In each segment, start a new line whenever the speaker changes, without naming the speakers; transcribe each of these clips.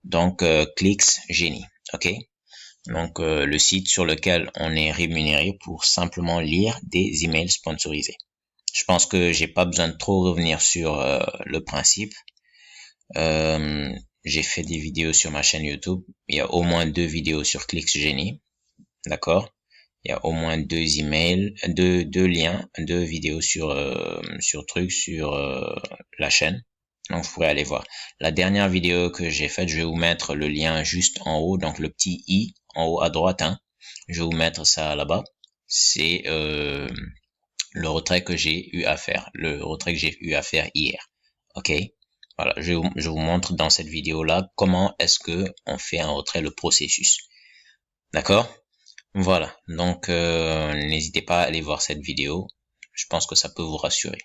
Donc, ClicksGenie, ok? Donc, le site sur lequel on est rémunéré pour simplement lire des emails sponsorisés. Je pense que j'ai pas besoin de trop revenir sur le principe. J'ai fait des vidéos sur ma chaîne YouTube. Il y a au moins 2 vidéos sur ClicksGenie, d'accord? Il y a au moins 2 emails, deux liens, 2 vidéos sur la chaîne. Donc vous pourrez aller voir. La dernière vidéo que j'ai faite, je vais vous mettre le lien juste en haut, donc le petit i en haut à droite, hein. Je vais vous mettre ça là-bas. C'est le retrait que j'ai eu à faire, le retrait que j'ai eu à faire hier. Ok, voilà, je vous montre dans cette vidéo là comment est-ce que on fait un retrait, le processus. D'accord? Voilà, donc n'hésitez pas à aller voir cette vidéo, je pense que ça peut vous rassurer.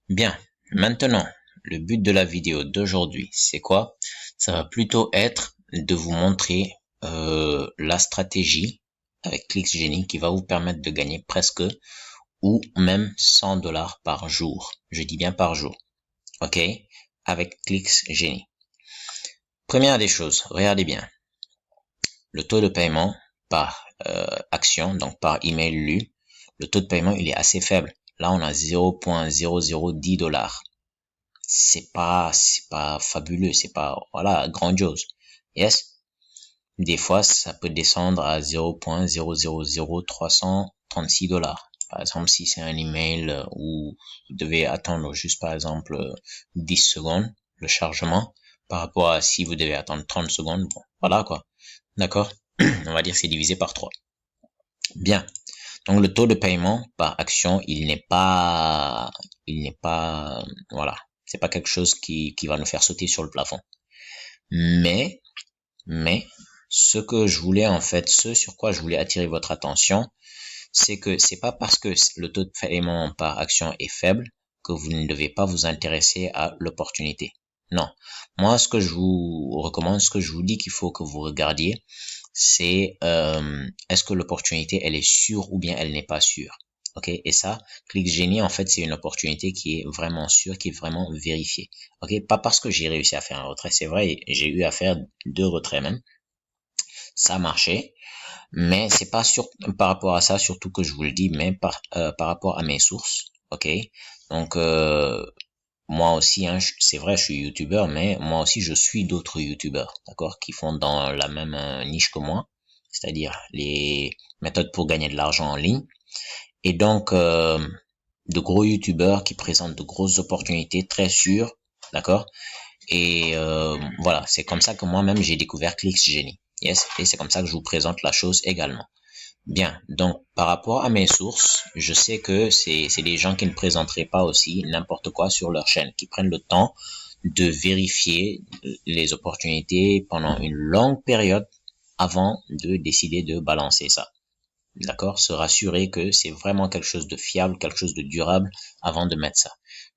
Bien, maintenant, le but de la vidéo d'aujourd'hui, c'est quoi? Ça va plutôt être de vous montrer la stratégie avec ClicksGenie qui va vous permettre de gagner presque ou même 100 $ par jour. Je dis bien par jour, ok? Avec ClicksGenie. Première des choses, regardez bien, le taux de paiement par action, donc par email lu, le taux de paiement il est assez faible. Là on a 0,0010 $. C'est pas fabuleux, c'est pas voilà grandiose. Yes. Des fois ça peut descendre à 0,000336 $. Par exemple, si c'est un email où vous devez attendre juste par exemple 10 secondes le chargement par rapport à si vous devez attendre 30 secondes, bon, voilà quoi. D'accord? On va dire c'est divisé par 3. Bien. Donc le taux de paiement par action, il n'est pas voilà, c'est pas quelque chose qui va nous faire sauter sur le plafond. Mais ce que je voulais en fait, ce sur quoi je voulais attirer votre attention, c'est que c'est pas parce que le taux de paiement par action est faible que vous ne devez pas vous intéresser à l'opportunité. Non. Moi, ce que je vous recommande, ce que je vous dis qu'il faut que vous regardiez, c'est est-ce que l'opportunité elle est sûre ou bien elle n'est pas sûre. Ok, et ça, ClicksGenie en fait c'est une opportunité qui est vraiment sûre, qui est vraiment vérifiée. Ok, pas parce que j'ai réussi à faire un retrait, c'est vrai, j'ai eu à faire 2 retraits même, ça a marché, mais c'est pas sur par rapport à ça surtout que je vous le dis, mais par rapport à mes sources. Ok, donc moi aussi, hein, c'est vrai, je suis youtubeur, mais moi aussi, je suis d'autres youtubeurs, d'accord, qui font dans la même niche que moi, c'est-à-dire les méthodes pour gagner de l'argent en ligne. Et donc, de gros youtubeurs qui présentent de grosses opportunités très sûres, d'accord. Et voilà, c'est comme ça que moi-même, j'ai découvert ClicksGenie. Yes, et c'est comme ça que je vous présente la chose également. Bien, donc par rapport à mes sources, je sais que c'est des gens qui ne présenteraient pas aussi n'importe quoi sur leur chaîne, qui prennent le temps de vérifier les opportunités pendant une longue période avant de décider de balancer ça. D'accord? Se rassurer que c'est vraiment quelque chose de fiable, quelque chose de durable avant de mettre ça.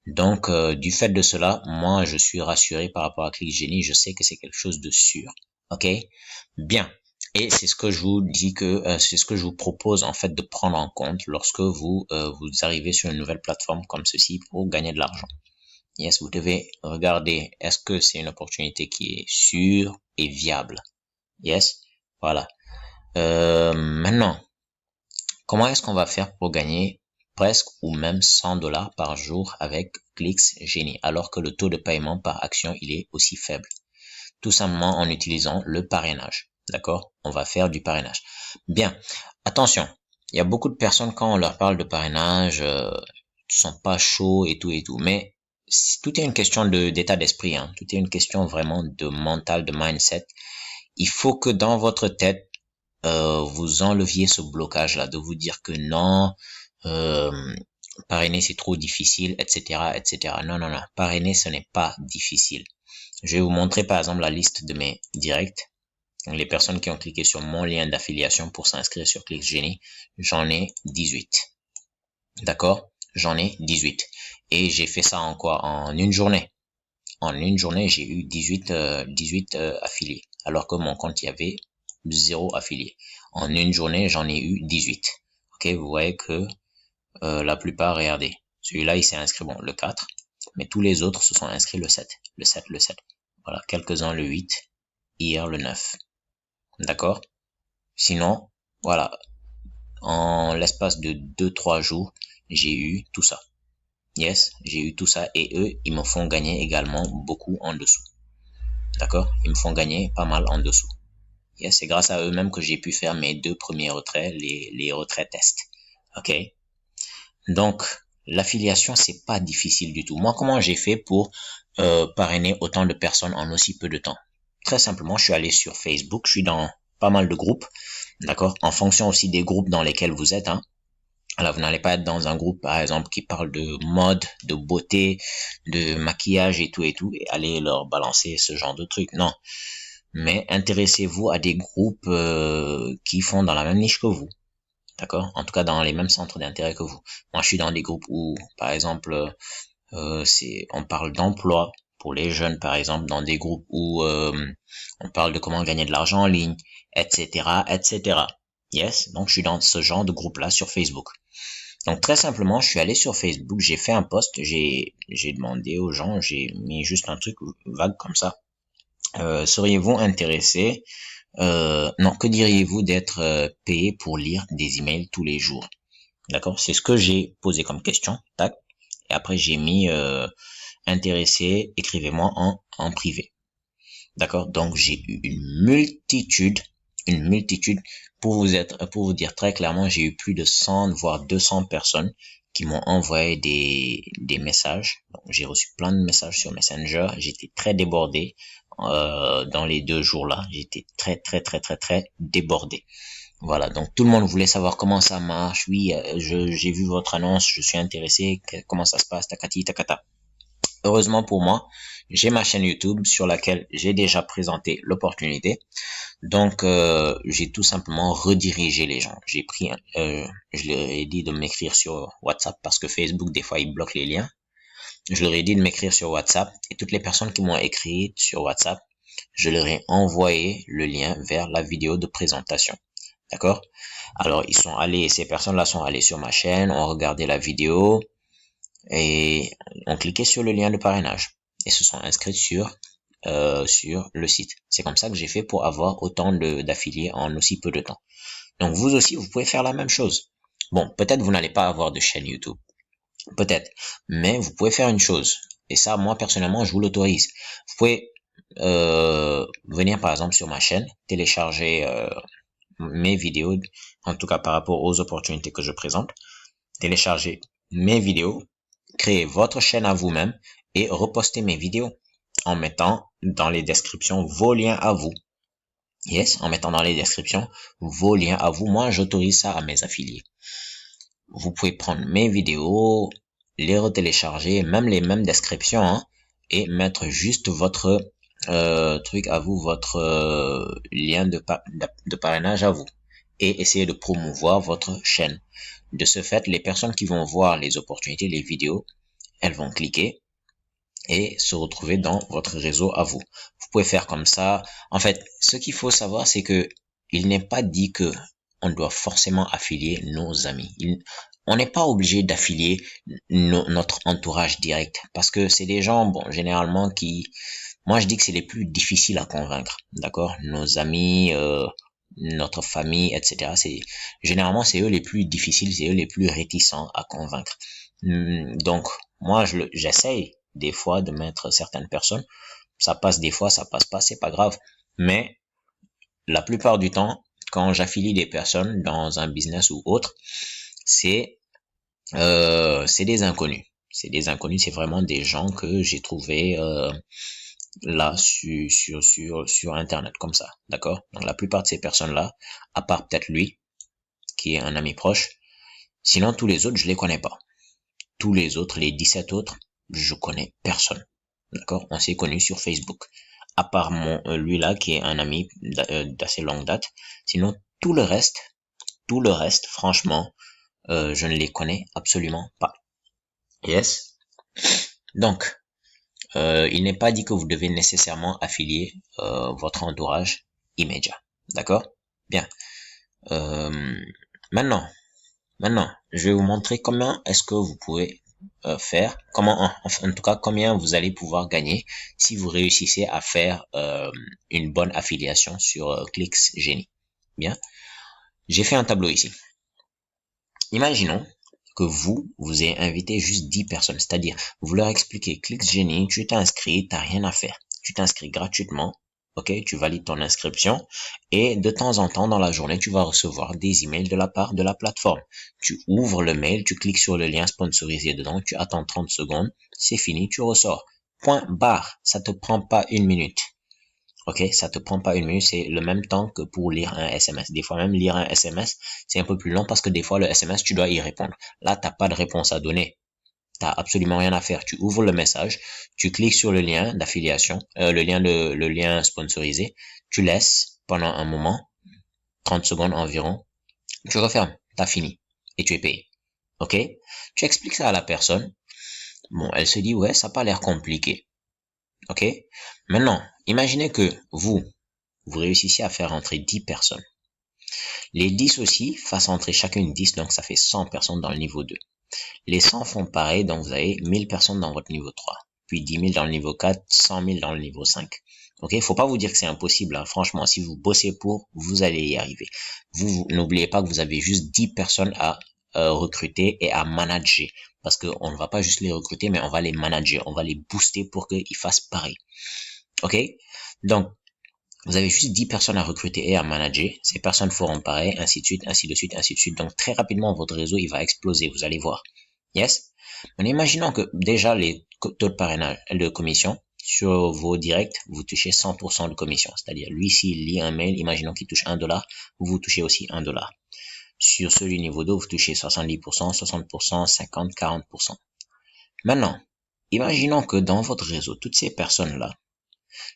Donc, du fait de cela, moi, je suis rassuré par rapport à ClicksGenie. Je sais que c'est quelque chose de sûr. Ok? Bien. Et c'est ce que je vous dis que c'est ce que je vous propose en fait de prendre en compte lorsque vous arrivez sur une nouvelle plateforme comme ceci pour gagner de l'argent. Yes, vous devez regarder est-ce que c'est une opportunité qui est sûre et viable. Yes, voilà. Maintenant, comment est-ce qu'on va faire pour gagner presque ou même 100 $ par jour avec ClicksGenie alors que le taux de paiement par action il est aussi faible? Tout simplement en utilisant le parrainage. D'accord? On va faire du parrainage. Bien. Attention. Il y a beaucoup de personnes quand on leur parle de parrainage, sont pas chauds et tout et tout. Mais tout est une question d'état d'esprit, hein. Tout est une question vraiment de mental, de mindset. Il faut que dans votre tête, vous enleviez ce blocage-là, de vous dire que non, parrainer c'est trop difficile, etc., etc. Non, non, non. Parrainer ce n'est pas difficile. Je vais vous montrer par exemple la liste de mes directs. Donc, les personnes qui ont cliqué sur mon lien d'affiliation pour s'inscrire sur ClicksGenie, j'en ai 18. D'accord? J'en ai 18. Et j'ai fait ça en quoi? En une journée. En une journée, j'ai eu 18 affiliés. Alors que mon compte, il y avait 0 affilié. En une journée, j'en ai eu 18. Ok, vous voyez que la plupart, regardez. Celui-là, il s'est inscrit, bon, le 4. Mais tous les autres se sont inscrits le 7. Le 7, le 7. Voilà, quelques-uns le 8. hier le 9. D'accord? Sinon, voilà, en l'espace de 2-3 jours, j'ai eu tout ça. Yes, j'ai eu tout ça et eux, ils me font gagner également beaucoup en dessous. D'accord? Ils me font gagner pas mal en dessous. Yes, c'est grâce à eux-mêmes que j'ai pu faire mes 2 premiers retraits, les retraits tests. Ok? Donc, l'affiliation, c'est pas difficile du tout. Moi, comment j'ai fait pour parrainer autant de personnes en aussi peu de temps? Très simplement, je suis allé sur Facebook, je suis dans pas mal de groupes, d'accord? En fonction aussi des groupes dans lesquels vous êtes, hein. Alors, vous n'allez pas être dans un groupe, par exemple, qui parle de mode, de beauté, de maquillage et tout, et aller leur balancer ce genre de trucs. Non. Mais intéressez-vous à des groupes qui font dans la même niche que vous. D'accord? En tout cas, dans les mêmes centres d'intérêt que vous. Moi, je suis dans des groupes où, par exemple, on parle d'emploi pour les jeunes, par exemple, dans des groupes où on parle de comment gagner de l'argent en ligne, etc., etc. Yes? Donc, je suis dans ce genre de groupe-là sur Facebook. Donc, très simplement, je suis allé sur Facebook, j'ai fait un post, j'ai demandé aux gens, j'ai mis juste un truc vague comme ça. Seriez-vous intéressé non, que diriez-vous d'être payé pour lire des emails tous les jours? D'accord? C'est ce que j'ai posé comme question. Tac. Et après, j'ai mis intéressé, écrivez-moi en privé. D'accord? Donc, j'ai eu une multitude, pour vous dire très clairement, j'ai eu plus de 100, voire 200 personnes qui m'ont envoyé des messages. Donc, j'ai reçu plein de messages sur Messenger. J'étais très débordé dans les 2 jours-là. J'étais très débordé. Voilà, donc tout le monde voulait savoir comment ça marche. Oui, j'ai vu votre annonce, je suis intéressé. Comment ça se passe, takati takata. Heureusement pour moi, j'ai ma chaîne YouTube sur laquelle j'ai déjà présenté l'opportunité. Donc, j'ai tout simplement redirigé les gens. Je leur ai dit de m'écrire sur WhatsApp parce que Facebook, des fois, il bloque les liens. Je leur ai dit de m'écrire sur WhatsApp et toutes les personnes qui m'ont écrit sur WhatsApp, je leur ai envoyé le lien vers la vidéo de présentation. D'accord? Alors, ces personnes-là sont allées sur ma chaîne, ont regardé la vidéo et ont cliqué sur le lien de parrainage et se sont inscrits sur le site. C'est comme ça que j'ai fait pour avoir autant d'affiliés en aussi peu de temps. Donc, vous aussi, vous pouvez faire la même chose. Bon, peut-être vous n'allez pas avoir de chaîne YouTube. Peut-être. Mais vous pouvez faire une chose. Et ça, moi, personnellement, je vous l'autorise. Vous pouvez venir, par exemple, sur ma chaîne, télécharger mes vidéos, en tout cas par rapport aux opportunités que je présente, télécharger mes vidéos, créer votre chaîne à vous-même et reposter mes vidéos en mettant dans les descriptions vos liens à vous. Yes, en mettant dans les descriptions vos liens à vous. Moi, j'autorise ça à mes affiliés. Vous pouvez prendre mes vidéos, les retélécharger, même les mêmes descriptions, hein, et mettre juste votre truc à vous, votre lien de parrainage à vous, et essayer de promouvoir votre chaîne. De ce fait, les personnes qui vont voir les opportunités, les vidéos, elles vont cliquer et se retrouver dans votre réseau à vous. Vous pouvez faire comme ça. En fait, ce qu'il faut savoir, c'est que il n'est pas dit que on doit forcément affilier nos amis. On n'est pas obligé d'affilier notre entourage direct parce que c'est des gens, bon, généralement moi je dis que c'est les plus difficiles à convaincre, d'accord? Nos amis, notre famille, etc. Généralement c'est eux les plus difficiles, c'est eux les plus réticents à convaincre. Donc moi j'essaye des fois de mettre certaines personnes, ça passe des fois, ça passe pas, c'est pas grave. Mais la plupart du temps, quand j'affilie des personnes dans un business ou autre, c'est des inconnus. C'est des inconnus, c'est vraiment des gens que j'ai trouvé là sur internet comme ça, d'accord? Donc la plupart de ces personnes-là, à part peut-être lui, qui est un ami proche, sinon tous les autres, je les connais pas. Tous les autres, les 17 autres, je connais personne. D'accord? On s'est connus sur Facebook. À part lui là, qui est un ami d'assez longue date. Sinon, tout le reste, franchement, je ne les connais absolument pas. Yes? Donc, il n'est pas dit que vous devez nécessairement affilier votre entourage immédiat. D'accord? Bien. Maintenant, je vais vous montrer comment est-ce que vous pouvez faire, en tout cas, combien vous allez pouvoir gagner si vous réussissez à faire une bonne affiliation sur ClicksGenie. Bien, j'ai fait un tableau ici. Imaginons que vous ayez invité juste 10 personnes, c'est-à-dire, vous leur expliquez ClicksGenie, tu t'inscris, t'as rien à faire. Tu t'inscris gratuitement, ok, tu valides ton inscription et de temps en temps dans la journée, tu vas recevoir des emails de la part de la plateforme. Tu ouvres le mail, tu cliques sur le lien sponsorisé dedans, tu attends 30 secondes, c'est fini, tu ressors. Point barre, ça te prend pas une minute. Ok, ça te prend pas une minute, c'est le même temps que pour lire un SMS. Des fois même lire un SMS, c'est un peu plus long parce que des fois le SMS, tu dois y répondre. Là, t'as pas de réponse à donner. T'as absolument rien à faire. Tu ouvres le message, tu cliques sur le lien d'affiliation, le lien sponsorisé, tu laisses pendant un moment, 30 secondes environ, tu refermes, t'as fini et tu es payé. Ok? Tu expliques ça à la personne. Bon, elle se dit ouais, ça n'a pas l'air compliqué. Ok? Maintenant, imaginez que vous réussissiez à faire entrer 10 personnes. Les 10 aussi fassent entrer chacune 10, donc ça fait 100 personnes dans le niveau 2. Les 100 font pareil, donc vous avez 1000 personnes dans votre niveau 3, puis 10 000 dans le niveau 4, 100 000 dans le niveau 5. Ok, faut pas vous dire que c'est impossible, hein. Franchement, si vous bossez pour, vous allez y arriver. Vous n'oubliez pas que vous avez juste 10 personnes à recruter et à manager, parce qu'on ne va pas juste les recruter, mais on va les manager, on va les booster pour qu'ils fassent pareil. Ok, donc vous avez juste 10 personnes à recruter et à manager. Ces personnes feront pareil, ainsi de suite, ainsi de suite, ainsi de suite. Donc, très rapidement, votre réseau, il va exploser. Vous allez voir. Yes? Mais imaginons que déjà, les taux de parrainage, de commission, sur vos directs, vous touchez 100% de commission. C'est-à-dire, lui, s'il lit un mail, imaginons qu'il touche $1, vous touchez aussi $1. Sur celui niveau 2, vous touchez 70%, 60%, 50%, 40%. Maintenant, imaginons que dans votre réseau, toutes ces personnes-là,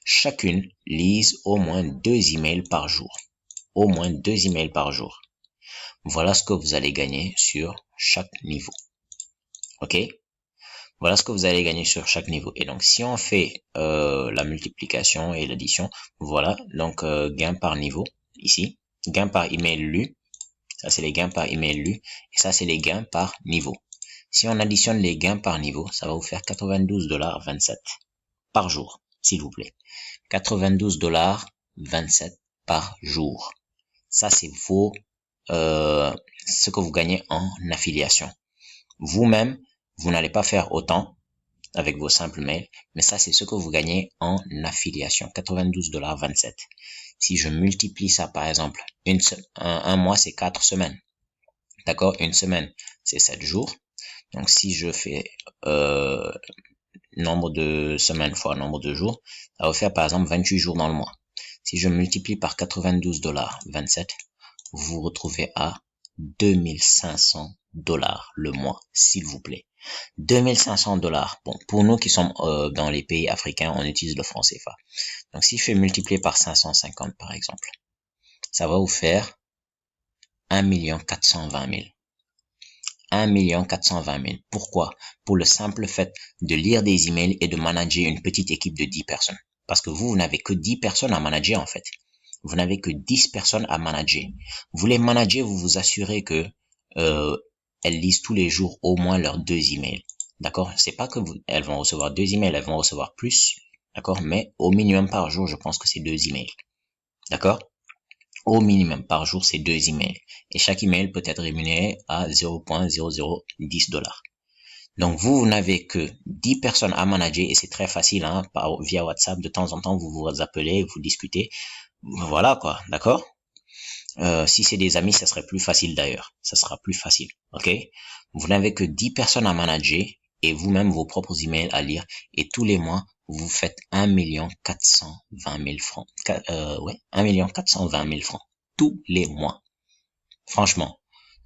chacune lise au moins 2 emails par jour. Au moins 2 emails par jour. Voilà ce que vous allez gagner sur chaque niveau. Ok? Voilà ce que vous allez gagner sur chaque niveau. Et donc, si on fait la multiplication et l'addition, voilà, donc gain par niveau, ici, gain par email lu, ça c'est les gains par email lu, et ça c'est les gains par niveau. Si on additionne les gains par niveau, ça va vous faire 92,27 $ par jour, s'il vous plaît. 92,27 $ par jour. Ça, c'est ce que vous gagnez en affiliation. Vous-même, vous n'allez pas faire autant avec vos simples mails, mais ça, c'est ce que vous gagnez en affiliation. 92,27 $. Si je multiplie ça, par exemple, un mois, c'est 4 semaines. D'accord? Une semaine, c'est 7 jours. Donc, si je fais nombre de semaines fois nombre de jours, ça va faire par exemple 28 jours dans le mois. Si je multiplie par 92,27 $, vous vous retrouvez à 2500 $ le mois, s'il vous plaît. 2500 $. Bon, pour nous qui sommes dans les pays africains, on utilise le franc CFA. Donc, si je fais multiplier par 550, par exemple, ça va vous faire 1 420 000. 1 420 000. Pourquoi? Pour le simple fait de lire des emails et de manager une petite équipe de 10 personnes. Parce que vous n'avez que 10 personnes à manager en fait. Vous n'avez que 10 personnes à manager. Vous les managez, vous vous assurez que elles lisent tous les jours au moins leurs 2 emails. D'accord? C'est pas que elles vont recevoir 2 emails, elles vont recevoir plus. D'accord? Mais au minimum par jour, je pense que c'est 2 emails. D'accord? Au minimum par jour, c'est 2 emails. Et chaque email peut être rémunéré à 0,0010 $. Donc, vous n'avez que 10 personnes à manager et c'est très facile, hein, via WhatsApp. De temps en temps, vous vous appelez, vous discutez. Voilà, quoi. D'accord? Si c'est des amis, ça serait plus facile d'ailleurs. Ça sera plus facile. OK? Vous n'avez que 10 personnes à manager et vous-même vos propres emails à lire. Et tous les mois, vous faites 1 420 000 francs. 1 420 000 francs. Tous les mois. Franchement.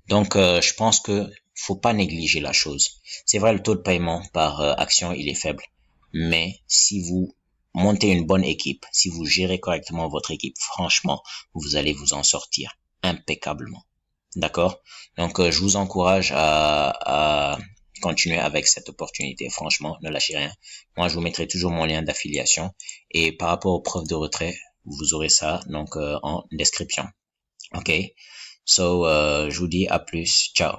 Donc, je pense que faut pas négliger la chose. C'est vrai, le taux de paiement par action, il est faible. Mais si vous montez une bonne équipe, si vous gérez correctement votre équipe, franchement, vous allez vous en sortir impeccablement. D'accord? Donc, je vous encourage à continuer avec cette opportunité. Franchement, ne lâchez rien. Moi, je vous mettrai toujours mon lien d'affiliation. Et par rapport aux preuves de retrait, vous aurez ça donc en description. OK? So, je vous dis à plus. Ciao.